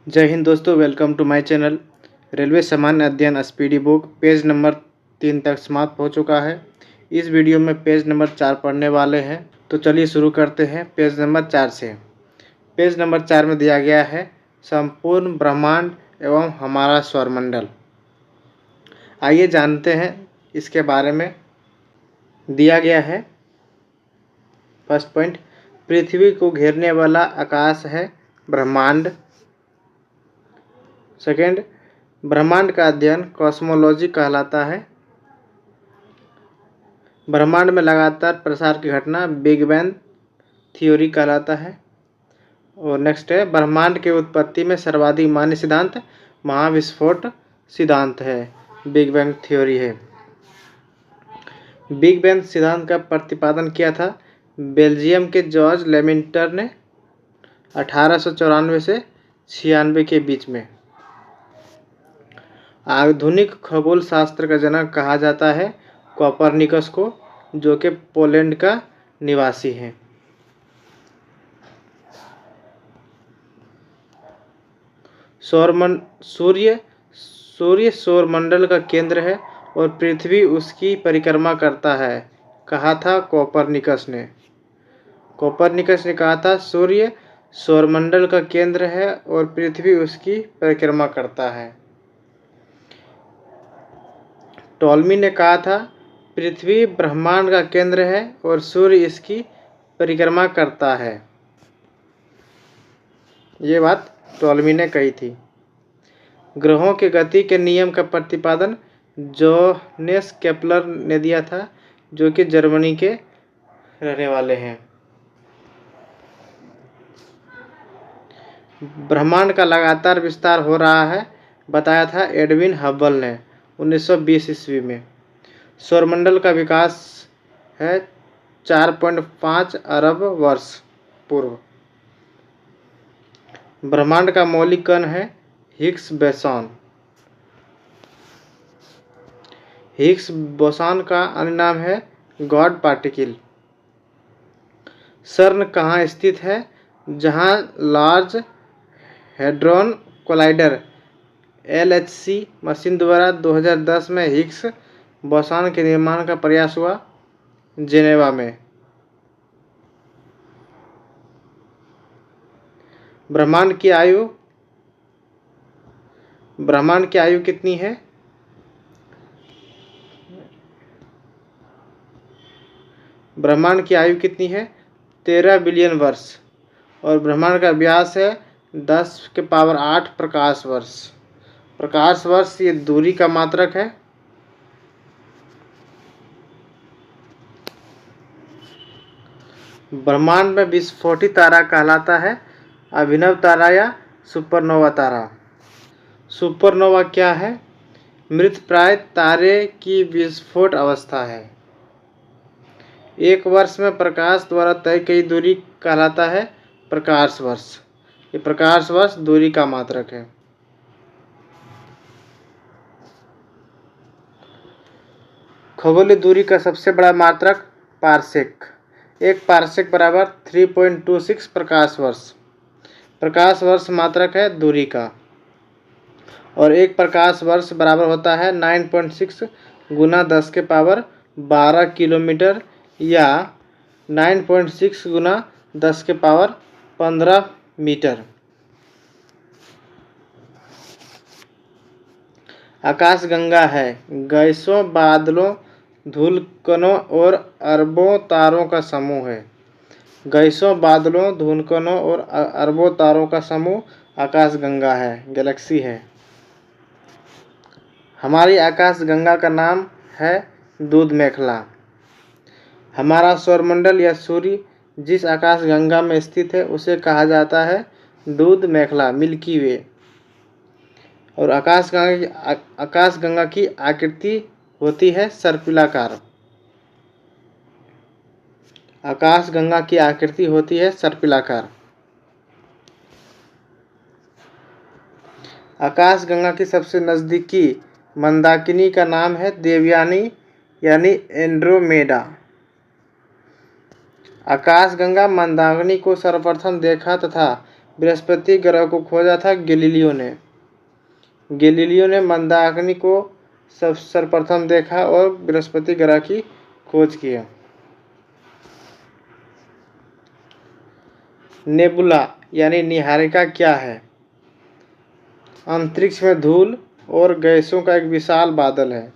जय हिंद दोस्तों, welcome to my channel. Railway सामान्य अध्ययन स्पीडी बुक पेज नंबर 3 तक समाप्त हो चुका है। इस वीडियो में पेज नंबर 4 पढ़ने वाले हैं। तो चलिए शुरू करते हैं पेज नंबर 4 से। पेज नंबर 4 में दिया गया है संपूर्ण ब्रह्मांड एवं हमारा सौरमंडल। आइए जानते हैं इसके बारे में। दिया गया है फर्स्ट पॉइंट, पृथ्वी को घेरने वाला आकाश है ब्रह्मांड। सेकेंड, ब्रह्मांड का अध्ययन कॉस्मोलॉजी कहलाता है। ब्रह्मांड में लगातार प्रसार की घटना बिग बैंग थ्योरी कहलाता है। और नेक्स्ट है, ब्रह्मांड की उत्पत्ति में सर्वाधिक मान्य सिद्धांत महाविस्फोट सिद्धांत है, बिग बैंग थ्योरी है। बिग बैंग सिद्धांत का प्रतिपादन किया था बेल्जियम के जॉर्ज लेमिंटर ने 1894 से 96 के बीच में। आधुनिक खगोल शास्त्र का जनक कहा जाता है कोपरनिकस को, जो कि पोलैंड का निवासी है। सूर्य सौरमंडल का केंद्र है और पृथ्वी उसकी परिक्रमा करता है, कहा था कोपरनिकस ने। कोपरनिकस ने कहा था सूर्य सौरमंडल का केंद्र है और पृथ्वी उसकी परिक्रमा करता है। टॉलमी ने कहा था पृथ्वी ब्रह्मांड का केंद्र है और सूर्य इसकी परिक्रमा करता है। ये बात टॉलमी ने कही थी। ग्रहों के गति के नियम का प्रतिपादन जोहानेस केपलर ने दिया था, जो कि जर्मनी के रहने वाले हैं। ब्रह्मांड का लगातार विस्तार हो रहा है बताया था एडविन हबल ने 1920 ईस्वी में। सौरमंडल का विकास है 4.5 अरब वर्ष पूर्व। ब्रह्मांड का मौलिक कण है हिग्स बोसॉन। हिग्स बोसॉन का अन्य नाम है गॉड पार्टिकल। सर्न कहाँ स्थित है? जहाँ large hadron collider LHC machine द्वारा 2010 में हिग्स बोसॉन के निर्माण का प्रयास हुआ, जेनेवा में। ब्रह्मांड की आयु कितनी है? ब्रह्मांड की आयु कितनी है? 13 बिलियन वर्ष। और ब्रह्मांड का व्यास है 10⁸ प्रकाश वर्ष। प्रकाश वर्ष ये दूरी का मात्रक है। ब्रह्मांड में विस्फोटित तारा कहलाता है अभिनव तारा या सुपरनोवा तारा। सुपरनोवा क्या है? मृतप्राय तारे की विस्फोट अवस्था है। एक वर्ष में प्रकाश द्वारा तय की दूरी कहलाता है प्रकाश वर्ष। ये प्रकाश वर्ष दूरी का मात्रक है। खगोलीय दूरी का सबसे बड़ा मात्रक पारसेक। एक पारसेक बराबर 3.26 प्रकाश वर्ष। प्रकाश वर्ष मात्रक है दूरी का। और एक प्रकाश वर्ष बराबर होता है 9.6 गुना 10⁻12 किलोमीटर या 9.6 गुना 10⁻15 मीटर। आकाशगंगा है गैसों, बादलों, धूलकणों और अरबों तारों का समूह है। गैसों, बादलों, धूलकणों और अरबों तारों का समूह आकाशगंगा है, गैलेक्सी है। हमारी आकाशगंगा का नाम है दूध मेखला। हमारा सौरमंडल या सूर्य जिस आकाशगंगा में स्थित है उसे कहा जाता है दूध मेखला, मिल्की वे। और आकाशगंगा की आकृति होती है सर्पिलाकार। आकाशगंगा की आकृति होती है सर्पिलाकार। आकाशगंगा की सबसे नज़दीकी मंदाकिनी का नाम है देवयानी यानी एंड्रोमेडा। आकाशगंगा मंदाकिनी को सर्वप्रथम देखा तथा बृहस्पति ग्रह को खोजा था गैलीलियो ने। गैलीलियो ने मंदाकिनी को सर्वप्रथम देखा और बृहस्पति ग्रह की खोज की। नेबुला यानी निहारिका क्या है? अंतरिक्ष में धूल और गैसों का एक विशाल बादल है।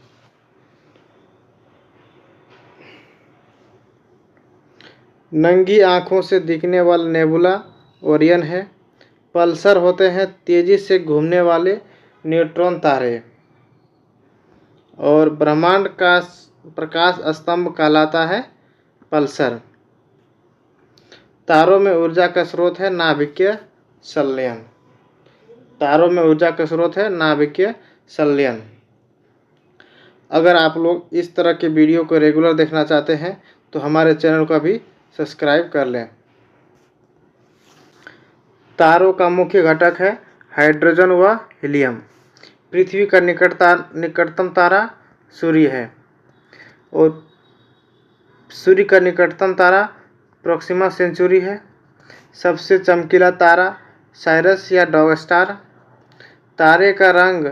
नंगी आंखों से दिखने वाला नेबुला ओरियन है। पल्सर होते हैं तेजी से घूमने वाले न्यूट्रॉन तारे। और ब्रह्मांड का प्रकाश स्तंभ कहलाता है पल्सर। तारों में ऊर्जा का स्रोत है नाभिकीय संलयन। तारों में ऊर्जा का स्रोत है नाभिकीय संलयन। अगर आप लोग इस तरह के वीडियो को रेगुलर देखना चाहते हैं तो हमारे चैनल को अभी सब्सक्राइब कर लें। तारों का मुख्य घटक है हाइड्रोजन व हीलियम। पृथ्वी का निकटतम तारा सूर्य है और सूर्य का निकटतम तारा प्रोक्सिमा सेंचुरी है। सबसे चमकीला तारा साइरस या डॉग स्टार। तारे का रंग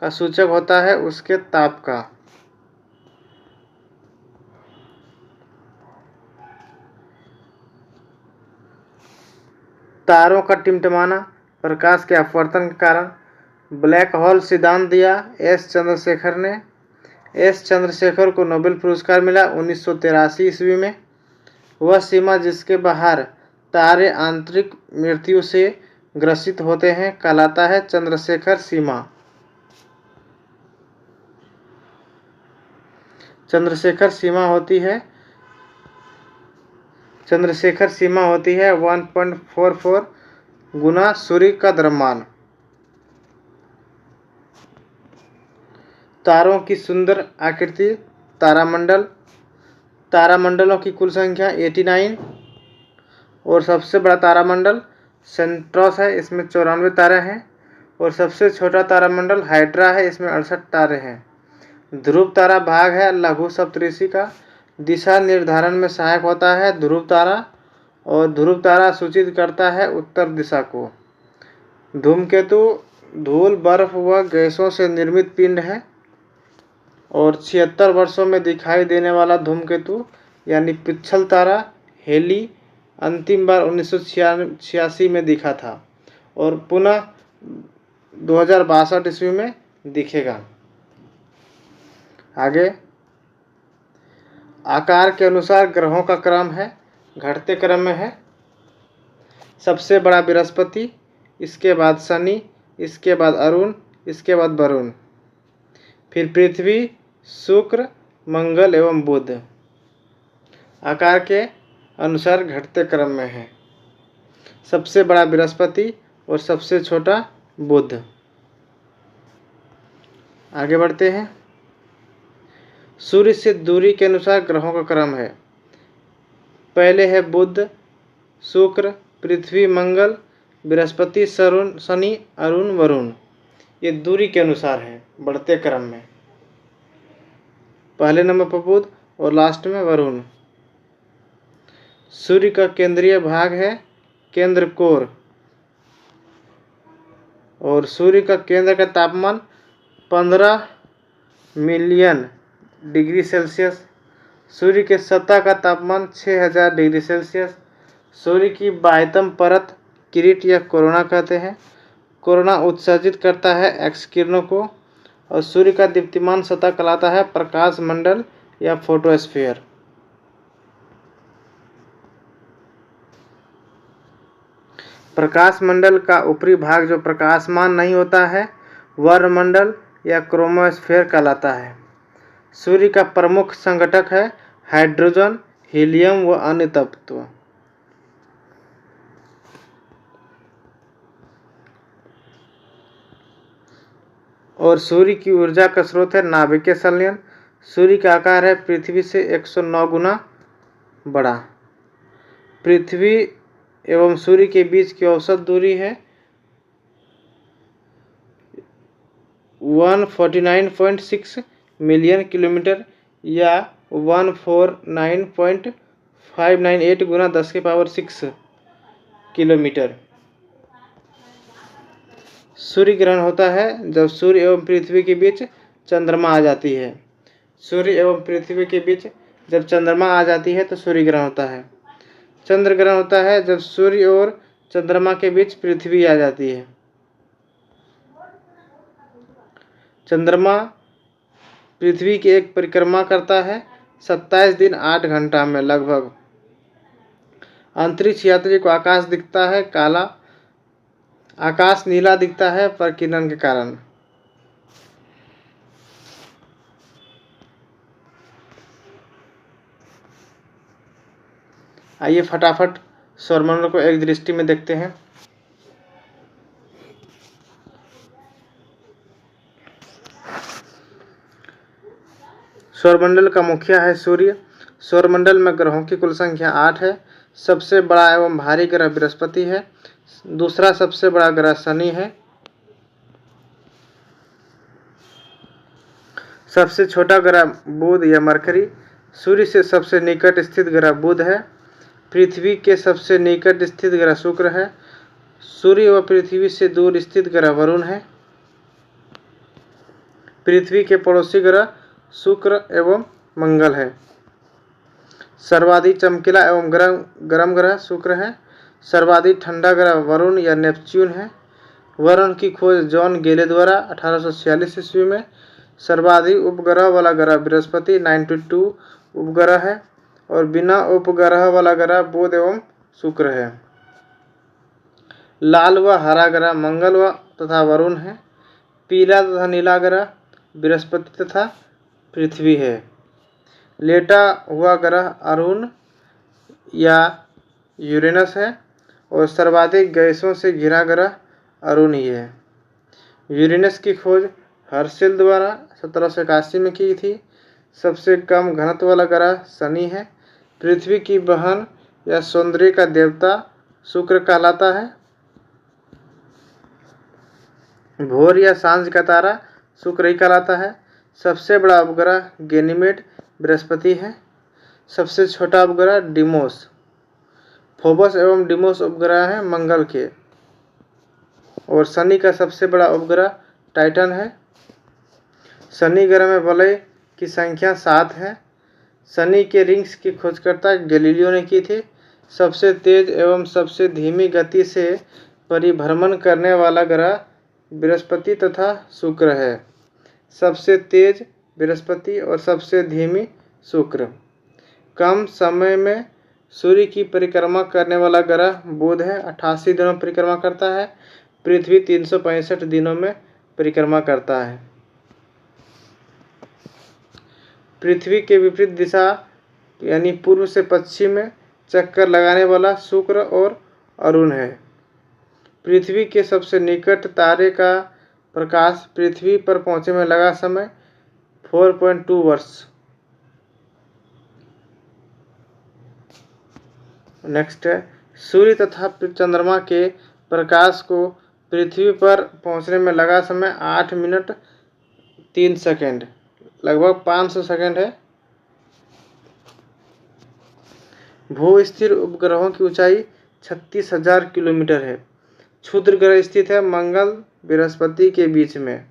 का सूचक होता है उसके ताप का। तारों का टिमटिमाना प्रकाश के अपवर्तन के कारण। ब्लैक होल सिद्धांत दिया एस चंद्रशेखर ने। एस चंद्रशेखर को नोबेल पुरस्कार मिला 1983 ईस्वी में। वह सीमा जिसके बाहर तारे आंतरिक मृत्यु से ग्रसित होते हैं कहलाता है चंद्रशेखर सीमा। चंद्रशेखर सीमा होती है 1.44 गुना सूर्य का द्रव्यमान। तारों की सुंदर आकृति। तारामंडलों की कुल संख्या 89 और सबसे बड़ा तारामंडल सेंट्रोस है, इसमें 94 तारे हैं। और सबसे छोटा तारामंडल हाइड्रा है, इसमें 68 तारे हैं। ध्रुव तारा भाग है लघु सप्तऋषि का। दिशा निर्धारण में सहायक होता है ध्रुव तारा और ध्रुव तारा सूचित करता है उत्तर दिशा को। धूमकेतु धूल बर्फ व गैसों से निर्मित पिंड है और 76 वर्षों में दिखाई देने वाला धूमकेतु यानी पिच्छल तारा हेली अंतिम बार 1986 में दिखा था और पुनः 2062 ईस्वी में दिखेगा। आगे आकार के अनुसार ग्रहों का क्रम है, घटते क्रम में है। सबसे बड़ा बृहस्पति, इसके बाद शनि, इसके बाद अरुण, इसके बाद वरुण, फिर पृथ्वी, शुक्र, मंगल एवं बुध। आकार के अनुसार घटते क्रम में है। सबसे बड़ा बृहस्पति और सबसे छोटा बुध। आगे बढ़ते हैं। सूर्य से दूरी के अनुसार ग्रहों का क्रम है। पहले है बुध, शुक्र, पृथ्वी, मंगल, बृहस्पति, शनि, अरुण, वरुण। ये दूरी के अनुसार है बढ़ते क्रम में। पहले नंबर पर बुध और लास्ट में वरुण। सूर्य का केंद्रीय भाग है केंद्र कोर और सूर्य का केंद्र का तापमान 15 मिलियन डिग्री सेल्सियस। सूर्य के सतह का तापमान 6000 डिग्री सेल्सियस। सूर्य की बाह्यतम परत किरीट या कोरोना कहते हैं। कोरोना उत्सर्जित करता है एक्स किरणों को और सूर्य का दीप्तिमान सतह कहलाता है प्रकाश मंडल या फोटोस्फीयर। प्रकाश मंडल का ऊपरी भाग जो प्रकाशमान नहीं होता है वर्णमंडल या क्रोमोस्फीयर कहलाता है। सूर्य का प्रमुख संघटक है हाइड्रोजन, हीलियम व अन्य तत्व। और सूर्य की ऊर्जा का स्रोत है नाभिकीय संलयन। सूर्य का आकार है पृथ्वी से 109 गुना बड़ा। पृथ्वी एवं सूर्य के बीच की औसत दूरी है 149.6 मिलियन किलोमीटर या 149.598 गुना 10⁻⁶ किलोमीटर। सूर्य ग्रहण होता है जब सूर्य एवं पृथ्वी के बीच चंद्रमा आ जाती है। सूर्य एवं पृथ्वी के बीच जब चंद्रमा आ जाती है तो सूर्य ग्रहण होता है। चंद्र ग्रहण होता है जब सूर्य और चंद्रमा के बीच पृथ्वी आ जाती है। चंद्रमा पृथ्वी की एक परिक्रमा करता है 27 दिन 8 घंटा में लगभग। अंतरिक्ष यात्री को आकाश दिखता है काला, आकाश नीला दिखता है प्रकीर्णन के कारण। आइए फटाफट सौरमंडल को एक दृष्टि में देखते हैं। सौरमंडल का मुखिया है सूर्य। सौरमंडल में ग्रहों की कुल संख्या 8 है। सबसे बड़ा एवं भारी ग्रह बृहस्पति है। दूसरा सबसे बड़ा ग्रह शनि है। सबसे छोटा ग्रह बुध या मरकरी। सूर्य से सबसे निकट स्थित ग्रह बुध है। पृथ्वी के सबसे निकट स्थित ग्रह शुक्र है। सूर्य व पृथ्वी से दूर स्थित ग्रह वरुण है। पृथ्वी के पड़ोसी ग्रह शुक्र एवं मंगल है। सर्वाधिक चमकीला एवं गर्म ग्रह शुक्र है। सर्वाधिक ठंडा ग्रह वरुण या नेपच्यून है। वरुण की खोज जॉन गेले द्वारा 1846 ईस्वी में। सर्वाधिक उपग्रह वाला ग्रह बृहस्पति 92 उपग्रह है और बिना उपग्रह वाला ग्रह बुध एवं शुक्र है। लाल व हरा ग्रह मंगल व तथा वरुण है। पीला तथा नीला ग्रह बृहस्पति तथा पृथ्वी है। लेटा हुआ ग्रह अरुण या यूरेनस है और सर्वाधिक गैसों से घिरा ग्रह अरुण ही है। यूरेनस की खोज हर्शेल द्वारा 1781 में की थी। सबसे कम घनत्व वाला ग्रह शनि है। पृथ्वी की बहन या सौंदर्य का देवता शुक्र कहलाता है। भोर या सांझ का तारा शुक्र ही कहलाता है। सबसे बड़ा उपग्रह गैनीमेड बृहस्पति है। सबसे छोटा उपग्रह डिमोस। फोबस एवं डिमोस उपग्रह हैं मंगल के। और शनि का सबसे बड़ा उपग्रह टाइटन है। शनि ग्रह में वलय की संख्या 7 है। शनि के रिंग्स की खोजकर्ता गैलीलियो ने की थी। सबसे तेज एवं सबसे धीमी गति से परिभ्रमण करने वाला ग्रह बृहस्पति तथा शुक्र है। सबसे तेज बृहस्पति और सबसे धीमी शुक्र। कम समय में सूर्य की परिक्रमा करने वाला ग्रह बुध है। 88 दिनों में परिक्रमा करता है। पृथ्वी 365 दिनों में परिक्रमा करता है। पृथ्वी के विपरीत दिशा यानी पूर्व से पश्चिम में चक्कर लगाने वाला शुक्र और अरुण है। पृथ्वी के सबसे निकट तारे का प्रकाश पृथ्वी पर पहुंचने में लगा समय 4.2 वर्ष। नेक्स्ट है सूर्य तथा चंद्रमा के प्रकाश को पृथ्वी पर पहुंचने में लगा समय 8 मिनट 3 सेकेंड, लगभग 500 सेकेंड है। भू स्थिर उपग्रहों की ऊंचाई 36,000 किलोमीटर है। क्षुद्र ग्रह स्थित है मंगल बृहस्पति के बीच में।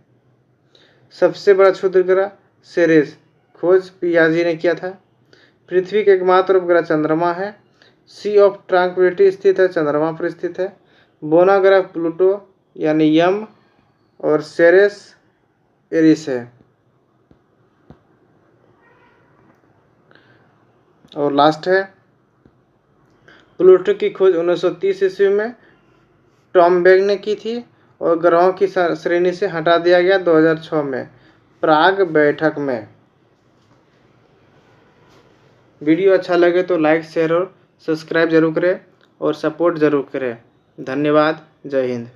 सबसे बड़ा क्षुद्र ग्रह सेरेस, खोज पियाजी ने किया था। पृथ्वी के एकमात्र उपग्रह चंद्रमा है। सी ऑफ ट्रांक्विलिटी स्थित है, चंद्रमा पर स्थित है। बोना ग्रह प्लूटो यानी यम और सेरेस एरिस है। और लास्ट है प्लूटो की खोज 1930 ईस्वी में टॉम बैग ने की थी और ग्रहों की श्रेणी से हटा दिया गया 2006 में प्राग बैठक में। वीडियो अच्छा लगे तो लाइक शेयर और सब्सक्राइब जरूर करें और सपोर्ट जरूर करें। धन्यवाद। जय हिंद।